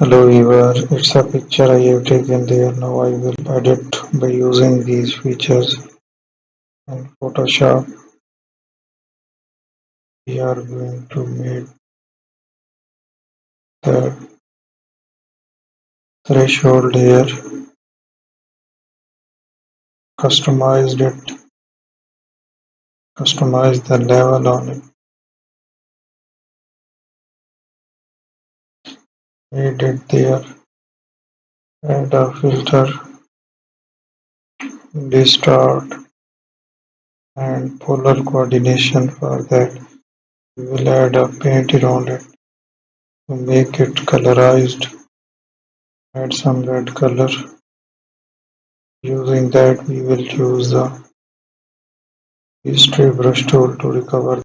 Hello viewer, it's a picture I have taken there. Now I will edit by using these features in Photoshop. We are going to make the threshold here, customized it, customize the level on it, made it there, add a filter, distort and polar coordination. For that we will add a paint around it to make it colorized, add some red color. Using that we will use the history brush tool to recover